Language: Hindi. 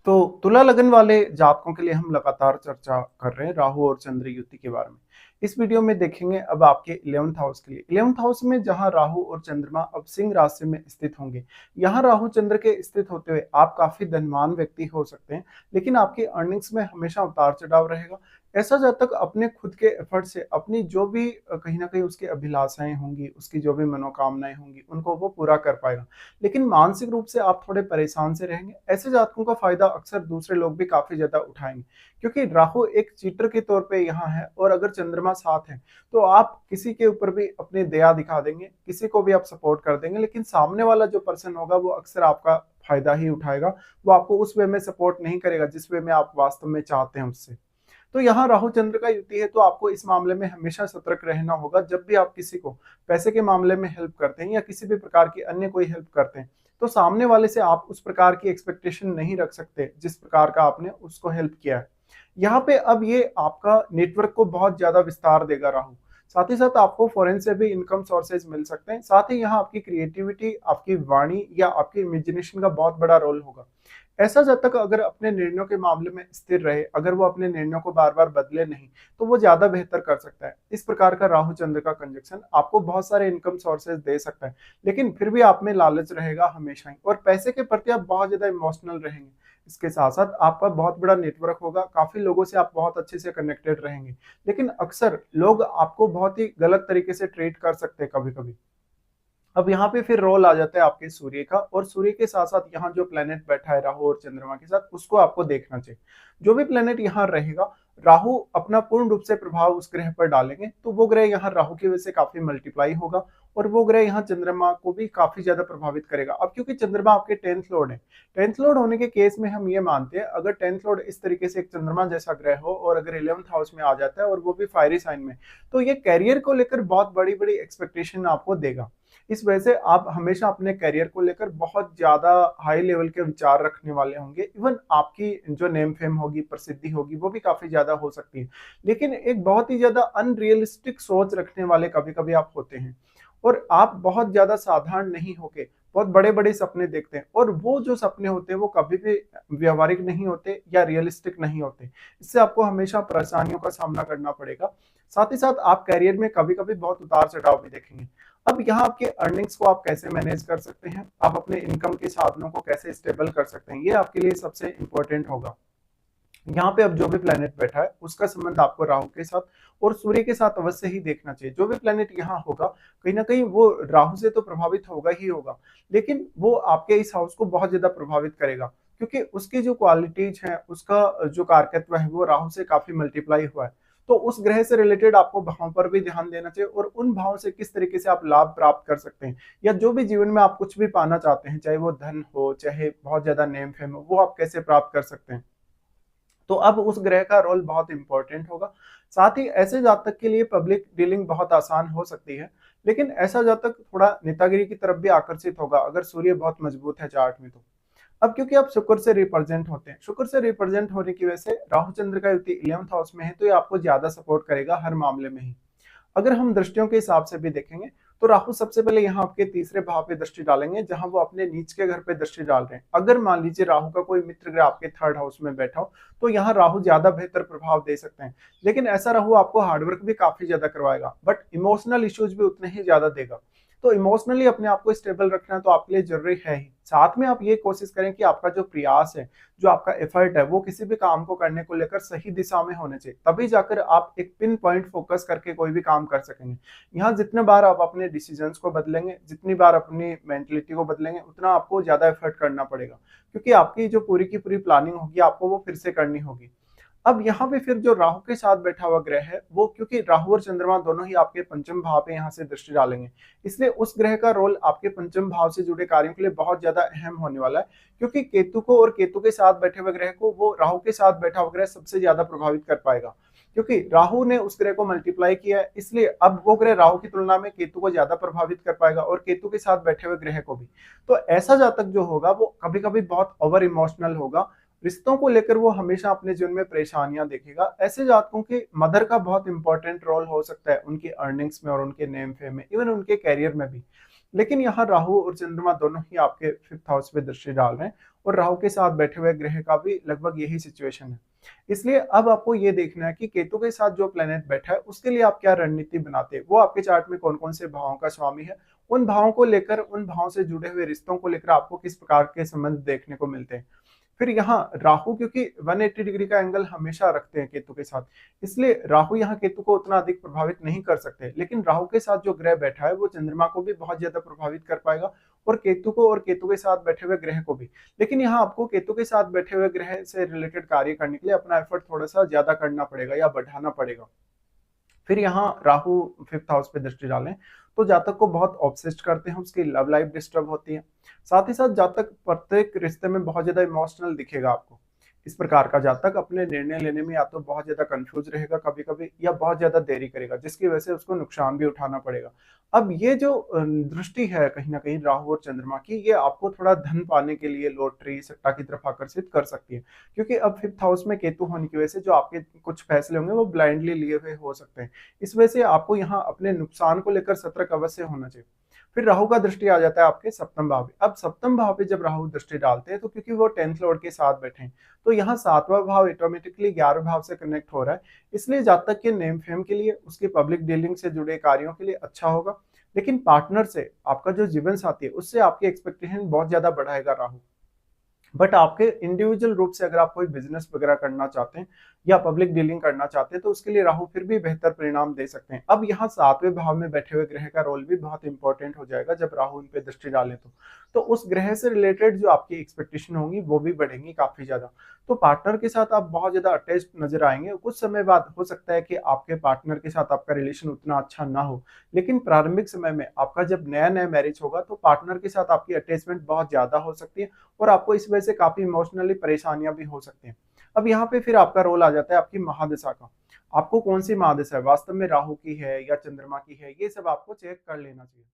तो तुला लगन वाले जातकों के लिए हम लगातार चर्चा कर रहे हैं राहु और चंद्र युति के बारे में। इस वीडियो में देखेंगे अब आपके 11th हाउस के लिए। 11th हाउस में जहां राहु और चंद्रमा अब सिंह राशि में स्थित होंगे, यहाँ राहु चंद्र के स्थित होते हुए आप काफी धनवान व्यक्ति हो सकते हैं, लेकिन आपकी अर्निंग्स में हमेशा उतार चढ़ाव रहेगा। ऐसा जातक अपने खुद के एफर्ट से अपनी जो भी कहीं ना कहीं उसकी अभिलाषाएं होंगी, उसकी जो भी मनोकामनाएं होंगी, उनको वो पूरा कर पाएगा। लेकिन मानसिक रूप से आप थोड़े परेशान से रहेंगे। ऐसे जातकों का फायदा अक्सर दूसरे लोग भी काफी ज्यादा उठाएंगे, क्योंकि राहु एक चीटर के तौर पे यहाँ है और अगर चंद्रमा साथ है तो आप किसी के ऊपर भी अपनी दया दिखा देंगे, किसी को भी आप सपोर्ट कर देंगे, लेकिन सामने वाला जो पर्सन होगा वो अक्सर आपका फायदा ही उठाएगा। वो आपको उस वे में सपोर्ट नहीं करेगा जिस वे में आप वास्तव में चाहते हैं उससे। तो यहाँ राहु चंद्र का युति है, तो आपको इस मामले में हमेशा सतर्क रहना होगा। जब भी आप किसी को पैसे के मामले में हेल्प करते हैं या किसी भी प्रकार की अन्य कोई हेल्प करते हैं, तो सामने वाले से आप उस प्रकार की एक्सपेक्टेशन नहीं रख सकते जिस प्रकार का आपने उसको हेल्प किया है। यहाँ पे अब ये आपका नेटवर्क को बहुत ज्यादा विस्तार देगा राहु। साथ ही साथ आपको फॉरेन से भी इनकम सोर्सेज मिल सकते हैं। साथ ही यहाँ आपकी क्रिएटिविटी, आपकी वाणी या आपकी इमेजिनेशन का बहुत बड़ा रोल होगा। ऐसा जब तक अगर अपने निर्णयों के मामले में स्थिर रहे, अगर वो अपने निर्णयों को बार बार बदले नहीं, तो वो ज्यादा बेहतर कर सकता है। इस प्रकार का राहु चंद्र का कंजक्शन आपको बहुत सारे इनकम सोर्सेज दे सकता है, लेकिन फिर भी आप में लालच रहेगा हमेशा ही, और पैसे के प्रति आप बहुत ज्यादा इमोशनल रहेंगे। इसके साथ साथ आपका बहुत बड़ा नेटवर्क होगा, काफी लोगों से आप बहुत अच्छे से कनेक्टेड रहेंगे, लेकिन अक्सर लोग आपको बहुत ही गलत तरीके से ट्रीट कर सकते हैं कभी कभी। अब यहाँ पे फिर रोल आ जाता है आपके सूर्य का, और सूर्य के साथ साथ यहाँ जो प्लेनेट बैठा है राहु और चंद्रमा के साथ, उसको आपको देखना चाहिए। जो भी प्लेनेट यहाँ रहेगा, राहु अपना पूर्ण रूप से प्रभाव उस ग्रह पर डालेंगे, तो वो ग्रह यहाँ राहु की वजह से काफी मल्टीप्लाई होगा, और वो ग्रह यहाँ चंद्रमा को भी काफी ज्यादा प्रभावित करेगा। अब क्योंकि चंद्रमा आपके 10th लॉर्ड है, 10th लॉर्ड होने के केस में हम ये मानते हैं, अगर 10th लॉर्ड इस तरीके से एक चंद्रमा जैसा ग्रह हो और अगर 11th हाउस में आ जाता है और वो भी फायरी साइन में, तो ये कैरियर को लेकर बहुत बड़ी बड़ी एक्सपेक्टेशन आपको देगा। इस वजह से आप हमेशा अपने करियर को लेकर बहुत ज्यादा हाई लेवल के विचार रखने वाले होंगे। इवन आपकी जो नेम फेम होगी, प्रसिद्धि होगी, वो भी काफी ज्यादा हो सकती है। लेकिन एक बहुत ही ज्यादा अनरियलिस्टिक सोच रखने वाले कभी कभी आप होते हैं, और आप बहुत ज्यादा साधारण नहीं होके बहुत बड़े बड़े सपने देखते हैं, और वो जो सपने होते हैं वो कभी भी व्यवहारिक नहीं होते या रियलिस्टिक नहीं होते। इससे आपको हमेशा परेशानियों का सामना करना पड़ेगा। साथ ही साथ आप कैरियर में कभी कभी बहुत उतार चढ़ाव भी देखेंगे। अब यहाँ आपके अर्निंग्स को आप कैसे मैनेज कर सकते हैं, आप अपने इनकम के साधनों को कैसे स्टेबल कर सकते हैं, ये आपके लिए सबसे इंपॉर्टेंट होगा। यहाँ पे अब जो भी प्लेनेट बैठा है उसका संबंध आपको राहु के साथ और सूर्य के साथ अवश्य ही देखना चाहिए। जो भी प्लेनेट यहाँ होगा, कहीं ना कहीं वो राहु से तो प्रभावित होगा ही होगा, लेकिन वो आपके इस हाउस को बहुत ज्यादा प्रभावित करेगा, क्योंकि उसकी जो क्वालिटीज है, उसका जो कारकत्व है, वो राहु से काफी मल्टीप्लाई हुआ है। तो उस ग्रह से रिलेटेड आपको भाव पर भी ध्यान देना चाहिए, और उन भाव से किस तरीके से आप लाभ प्राप्त कर सकते हैं, या जो भी जीवन में आप कुछ भी पाना चाहते हैं, चाहे वो धन हो, चाहे बहुत ज्यादा नेम फेम हो, वो आप कैसे प्राप्त कर सकते हैं। तो अब उस ग्रह का रोल बहुत इंपॉर्टेंट होगा। साथ ही ऐसे जातक के लिए पब्लिक डीलिंग बहुत आसान हो सकती है, लेकिन ऐसा जातक थोड़ा नेतागिरी की तरफ भी आकर्षित होगा अगर सूर्य बहुत मजबूत है चार्ट में। तो अब क्योंकि आप शुक्र से रिप्रेजेंट होते हैं, शुक्र से रिप्रेजेंट होने की वजह से राहु चंद्र का युति 11th हाउस में है, तो ये आपको ज्यादा सपोर्ट करेगा हर मामले में ही। अगर हम दृष्टियों के हिसाब से भी देखेंगे, तो राहु सबसे पहले यहाँ आपके तीसरे भाव पे दृष्टि डालेंगे, जहां वो अपने नीच के घर पे दृष्टि डाल रहे हैं। अगर मान लीजिए राहु का कोई मित्र ग्रह आपके 3rd हाउस में बैठा हो, तो यहाँ राहु ज्यादा बेहतर प्रभाव दे सकते हैं। लेकिन ऐसा राहु आपको हार्डवर्क भी काफी ज्यादा करवाएगा, बट इमोशनल इश्यूज भी उतने ही ज्यादा देगा। तो इमोशनली अपने आप को स्टेबल रखना तो आपके लिए जरूरी है ही। साथ में आप ये कोशिश करें कि आपका जो प्रयास है, जो आपका एफर्ट है, वो किसी भी काम को करने को लेकर सही दिशा में होने चाहिए, तभी जाकर आप एक पिन पॉइंट फोकस करके कोई भी काम कर सकेंगे। यहाँ जितने बार आप अपने डिसीजंस को बदलेंगे, जितनी बार अपनी मेंटलिटी को बदलेंगे, उतना आपको ज्यादा एफर्ट करना पड़ेगा, क्योंकि आपकी जो पूरी की पूरी प्लानिंग होगी आपको वो फिर से करनी होगी। अब यहाँ पे फिर जो राहु के साथ बैठा हुआ ग्रह है, वो क्योंकि राहु और चंद्रमा दोनों ही आपके पंचम भाव पे यहाँ से दृष्टि डालेंगे, इसलिए उस ग्रह का रोल आपके पंचम भाव से जुड़े कार्यों के लिए बहुत ज्यादा अहम होने वाला है। क्योंकि केतु को और केतु के साथ बैठे हुए ग्रह को वो राहु के साथ बैठा हुआ ग्रह सबसे ज्यादा प्रभावित कर पाएगा, क्योंकि राहु ने उस ग्रह को मल्टीप्लाई किया है, इसलिए अब वो ग्रह राहु की तुलना में केतु को ज्यादा प्रभावित कर पाएगा, और केतु के साथ बैठे हुए ग्रह को भी। तो ऐसा जातक जो होगा वो कभी कभी बहुत ओवर इमोशनल होगा, रिश्तों को लेकर वो हमेशा अपने जीवन में परेशानियां देखेगा। ऐसे जातकों के मदर का बहुत इंपॉर्टेंट रोल हो सकता है उनकी अर्निंग्स में और उनके नेम फेम में, इवन उनके कैरियर में भी। लेकिन यहाँ राहु और चंद्रमा दोनों ही आपके 5th हाउस पे दृष्टि डाल रहे हैं और राहु के साथ बैठे हुए ग्रह का भी लगभग यही सिचुएशन है। इसलिए अब आपको ये देखना है कि केतु के साथ जो प्लेनेट बैठा है उसके लिए आप क्या रणनीति बनाते हैं, वो आपके चार्ट में कौन-कौन से भावों का स्वामी है, उन भावों को लेकर, उन भावों से जुड़े हुए रिश्तों को लेकर आपको किस प्रकार के संबंध देखने को मिलते हैं। फिर यहाँ राहु क्योंकि 180 डिग्री का एंगल हमेशा रखते हैं केतु के साथ, इसलिए राहु यहाँ केतु को उतना अधिक प्रभावित नहीं कर सकते, लेकिन राहु के साथ जो ग्रह बैठा है वो चंद्रमा को भी बहुत ज्यादा प्रभावित कर पाएगा और केतु को, और केतु के साथ बैठे हुए ग्रह को भी। लेकिन यहाँ आपको केतु के साथ बैठे हुए ग्रह से रिलेटेड कार्य करने के लिए अपना एफर्ट थोड़ा सा ज्यादा करना पड़ेगा या बढ़ाना पड़ेगा। फिर यहाँ राहु 5th हाउस पे दृष्टि डालें तो जातक को बहुत ऑब्सेस्ड करते हैं, उसकी लव लाइफ डिस्टर्ब होती है। साथ ही साथ जातक प्रत्येक रिश्ते में बहुत ज्यादा इमोशनल दिखेगा आपको। इस प्रकार का जातक अपने निर्णय लेने में या तो बहुत ज्यादा कंफ्यूज रहेगा कभी कभी, या बहुत ज्यादा देरी करेगा, जिसकी वजह से उसको नुकसान भी उठाना पड़ेगा। अब ये जो दृष्टि है कहीं ना कहीं राहु और चंद्रमा की, ये आपको थोड़ा धन पाने के लिए लॉटरी सट्टा की तरफ आकर्षित कर सकती है, क्योंकि अब 5th हाउस में केतु होने की वजह से जो आपके कुछ फैसले होंगे वो ब्लाइंडली लिए हुए हो सकते हैं। इस वजह से आपको यहाँ अपने नुकसान को लेकर सतर्क अवश्य होना चाहिए। फिर राहु का दृष्टि आ जाता है आपके 7वें भाव पे। अब 7वें भाव पे जब राहु दृष्टि डालते हैं तो क्योंकि वो 10th लॉर्ड के साथ बैठे हैं, तो यहाँ 7वां भाव ऑटोमेटिकली 11वें भाव से कनेक्ट हो रहा है। इसलिए जातक के नेम फेम के लिए, उसके पब्लिक डीलिंग से जुड़े कार्यों के लिए अच्छा होगा। लेकिन पार्टनर से, आपका जो जीवन साथी है, उससे आपकी एक्सपेक्टेशन बहुत ज्यादा बढ़ाएगा राहु। बट आपके इंडिविजुअल रूप से अगर आप कोई बिजनेस वगैरह करना चाहते हैं या पब्लिक डीलिंग करना चाहते हैं तो उसके लिए राहु फिर भी बेहतर परिणाम दे सकते हैं। अब यहाँ 7वें भाव में बैठे हुए ग्रह का रोल भी बहुत इंपॉर्टेंट हो जाएगा जब राहु उन पे दृष्टि डाले तो उस ग्रह से रिलेटेड जो आपकी एक्सपेक्टेशन होंगी वो भी बढ़ेंगी काफी ज्यादा। तो पार्टनर के साथ आप बहुत ज्यादा अटैच्ड नजर आएंगे। कुछ समय बाद हो सकता है कि आपके पार्टनर के साथ आपका रिलेशन उतना अच्छा ना हो, लेकिन प्रारंभिक समय में आपका जब नया नया मैरिज होगा तो पार्टनर के साथ आपकी अटैचमेंट बहुत ज्यादा हो सकती है और आपको इस वजह से काफी इमोशनली परेशानियां भी हो सकती हैं। अब यहाँ पे फिर आपका रोल आ जाता है आपकी महादशा का। आपको कौन सी महादशा है, वास्तव में राहु की है या चंद्रमा की है, ये सब आपको चेक कर लेना चाहिए।